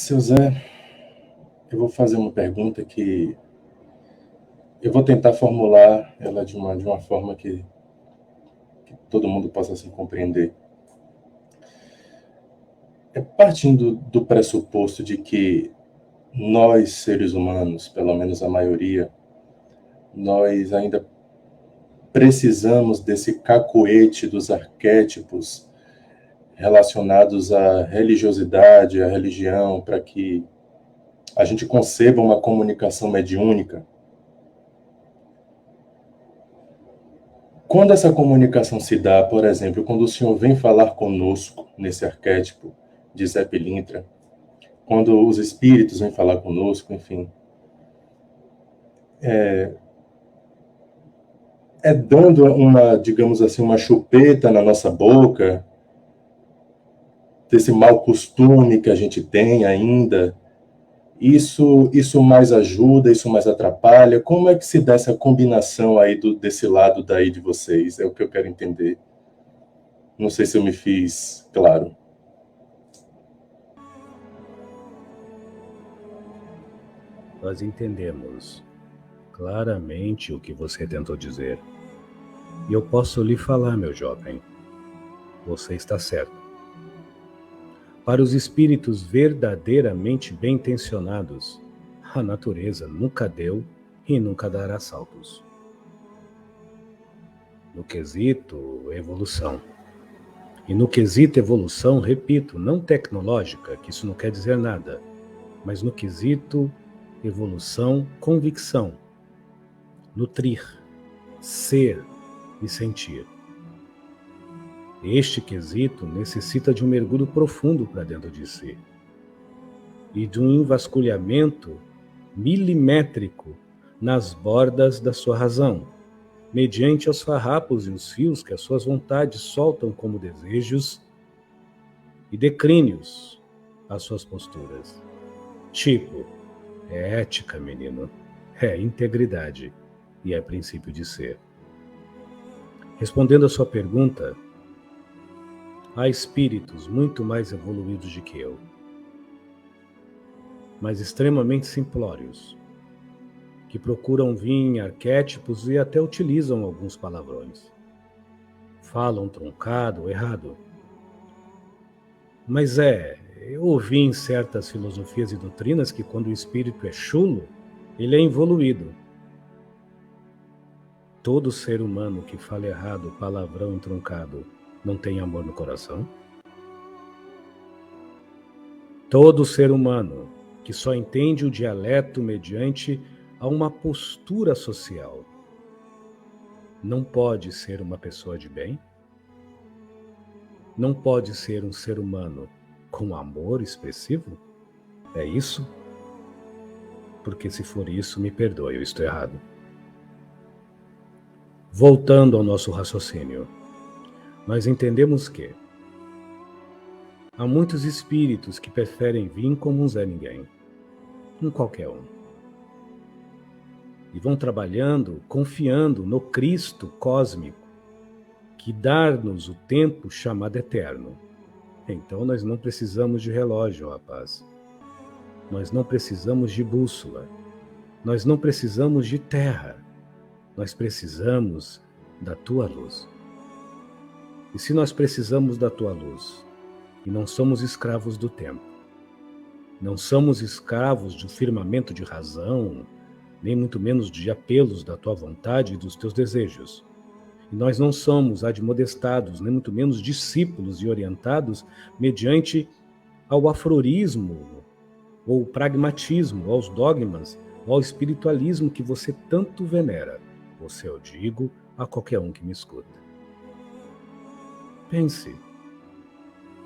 Seu Zé, eu vou fazer uma pergunta que eu vou tentar formular ela de uma forma que todo mundo possa assim compreender. Partindo do pressuposto de que nós, seres humanos, pelo menos a maioria, nós ainda precisamos desse cacoete dos arquétipos relacionados à religiosidade, à religião, para que a gente conceba uma comunicação mediúnica. Quando essa comunicação se dá, por exemplo, quando o Senhor vem falar conosco nesse arquétipo de Zé Pilintra, quando os espíritos vêm falar conosco, enfim, é dando uma, digamos assim, uma chupeta na nossa boca, desse mau costume que a gente tem ainda. Isso mais ajuda, isso mais atrapalha? Como é que se dá essa combinação aí desse lado daí de vocês? É o que eu quero entender. Não sei se eu me fiz claro. Nós entendemos claramente o que você tentou dizer. E eu posso lhe falar, meu jovem, você está certo. Para os espíritos verdadeiramente bem-intencionados, a natureza nunca deu e nunca dará saltos. No quesito evolução. E no quesito evolução, repito, não tecnológica, que isso não quer dizer nada, mas no quesito evolução, convicção, nutrir, ser e sentir. Este quesito necessita de um mergulho profundo para dentro de si e de um envasculhamento milimétrico nas bordas da sua razão, mediante os farrapos e os fios que as suas vontades soltam como desejos e decrínios às suas posturas. Tipo, é ética, menino, é integridade e é princípio de ser. Respondendo à sua pergunta, há espíritos muito mais evoluídos do que eu, mas extremamente simplórios, que procuram vir em arquétipos e até utilizam alguns palavrões. Falam truncado, errado. Mas eu ouvi em certas filosofias e doutrinas que quando o espírito é chulo, ele é evoluído. Todo ser humano que fala errado, palavrão truncado, não tem amor no coração? Todo ser humano que só entende o dialeto mediante a uma postura social não pode ser uma pessoa de bem? Não pode ser um ser humano com amor expressivo? É isso? Porque se for isso, me perdoe, eu estou errado. Voltando ao nosso raciocínio, nós entendemos que há muitos espíritos que preferem vir como um Zé Ninguém, um qualquer um. E vão trabalhando, confiando no Cristo cósmico, que dá-nos o tempo chamado eterno. Então nós não precisamos de relógio, rapaz. Nós não precisamos de bússola. Nós não precisamos de terra. Nós precisamos da tua luz. E se nós precisamos da tua luz, e não somos escravos do tempo, não somos escravos do firmamento de razão, nem muito menos de apelos da tua vontade e dos teus desejos, e nós não somos admoestados, nem muito menos discípulos e orientados mediante ao afrorismo, ou pragmatismo, aos dogmas, ou ao espiritualismo que você tanto venera. Você eu digo a qualquer um que me escuta. Pense,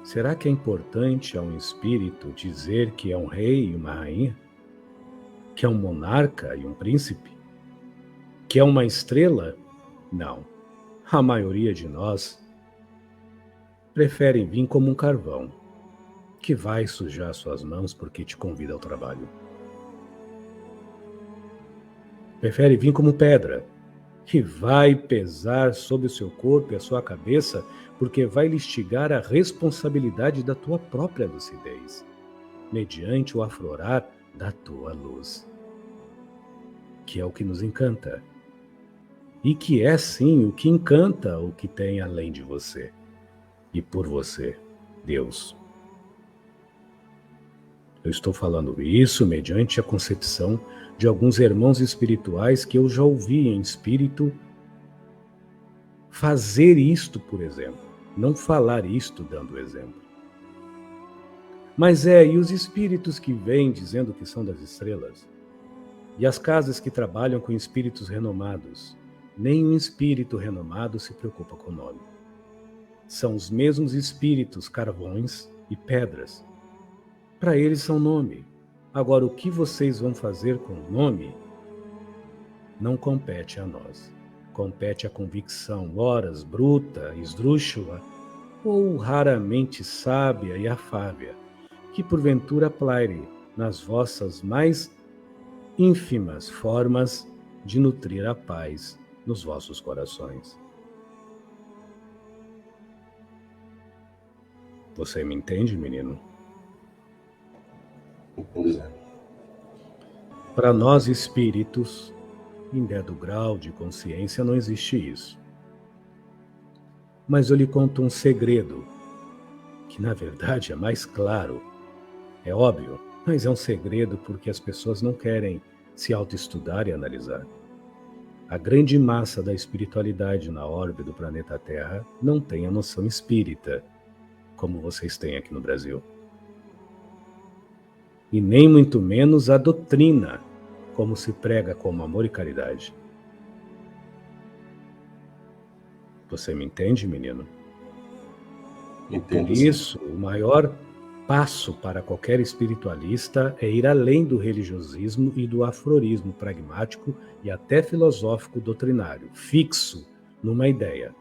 será que é importante a um espírito dizer que é um rei e uma rainha? Que é um monarca e um príncipe? Que é uma estrela? Não. A maioria de nós preferem vir como um carvão, que vai sujar suas mãos porque te convida ao trabalho. Prefere vir como pedra, que vai pesar sobre o seu corpo e a sua cabeça, porque vai lhe instigar a responsabilidade da tua própria lucidez. mediante o aflorar da tua luz, que é o que nos encanta, e que é sim o que encanta o que tem além de você e por você, Deus. Eu estou falando isso mediante a concepção de alguns irmãos espirituais que eu já ouvi em espírito fazer isto, por exemplo, não falar isto dando exemplo. Mas e os espíritos que vêm dizendo que são das estrelas? E as casas que trabalham com espíritos renomados? Nenhum espírito renomado se preocupa com o nome. São os mesmos espíritos, carvões e pedras. Para eles são nome. Agora, o que vocês vão fazer com o nome não compete a nós. Compete a convicção, horas bruta, esdrúxula, ou raramente sábia e afável, que porventura plaire nas vossas mais ínfimas formas de nutrir a paz nos vossos corações. Você me entende, menino? Pois é. Para nós espíritos, em dado grau de consciência, não existe isso. Mas eu lhe conto um segredo, que na verdade é mais claro. É óbvio, mas é um segredo porque as pessoas não querem se autoestudar e analisar. A grande massa da espiritualidade na órbita do planeta Terra não tem a noção espírita, como vocês têm aqui no Brasil. E nem muito menos a doutrina, como se prega como amor e caridade. Você me entende, menino? Entendo, Por isso, o maior passo para qualquer espiritualista é ir além do religiosismo e do aforismo pragmático e até filosófico doutrinário, fixo numa ideia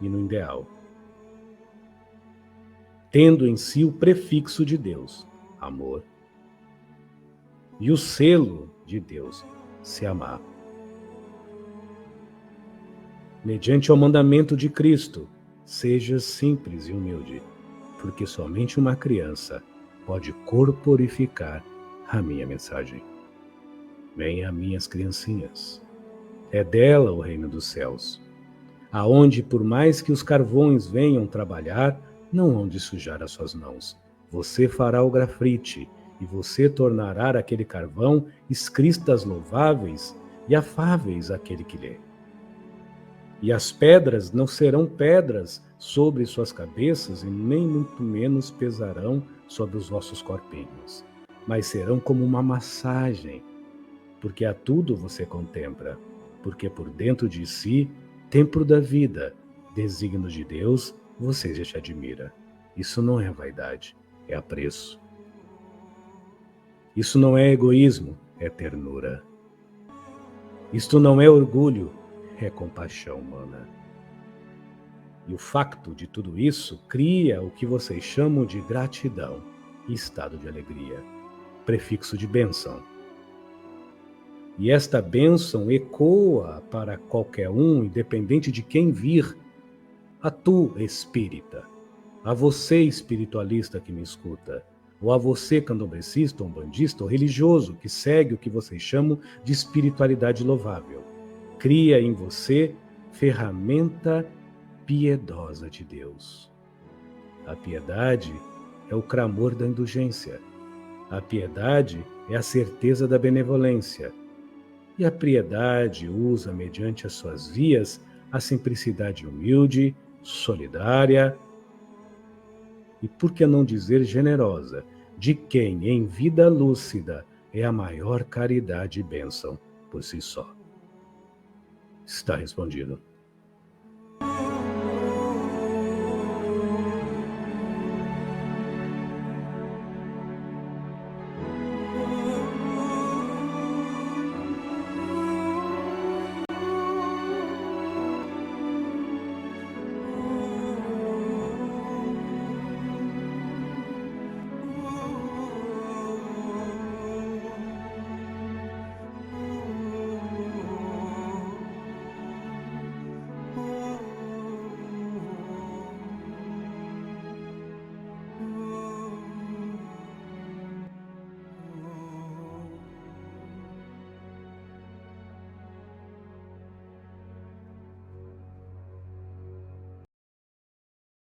e no ideal, tendo em si o prefixo de Deus, amor, e o selo de Deus, se amar. Mediante o mandamento de Cristo, seja simples e humilde, porque somente uma criança pode corporificar a minha mensagem. Venha, minhas criancinhas. É dela o reino dos céus, aonde, por mais que os carvões venham trabalhar, não hão de sujar as suas mãos. Você fará o grafite, e você tornará aquele carvão escritas louváveis e afáveis àquele que lê. E as pedras não serão pedras sobre suas cabeças e nem muito menos pesarão sobre os vossos corpinhos, mas serão como uma massagem, porque a tudo você contempla, porque por dentro de si, templo da vida, desígnio de Deus, você já te admira. Isso não é vaidade, é apreço. Isso não é egoísmo, é ternura. Isto não é orgulho, é compaixão humana. E o facto de tudo isso cria o que vocês chamam de gratidão e estado de alegria, prefixo de bênção. E esta bênção ecoa para qualquer um, independente de quem vir, a tu, espírita, a você, espiritualista que me escuta, ou a você, candomblecista, umbandista ou religioso que segue o que vocês chamam de espiritualidade louvável. Cria em você ferramenta piedosa de Deus. A piedade é o clamor da indulgência. A piedade é a certeza da benevolência. E a piedade usa, mediante as suas vias, a simplicidade humilde, solidária e, por que não dizer, generosa, de quem, em vida lúcida, é a maior caridade e bênção por si só. Está respondido.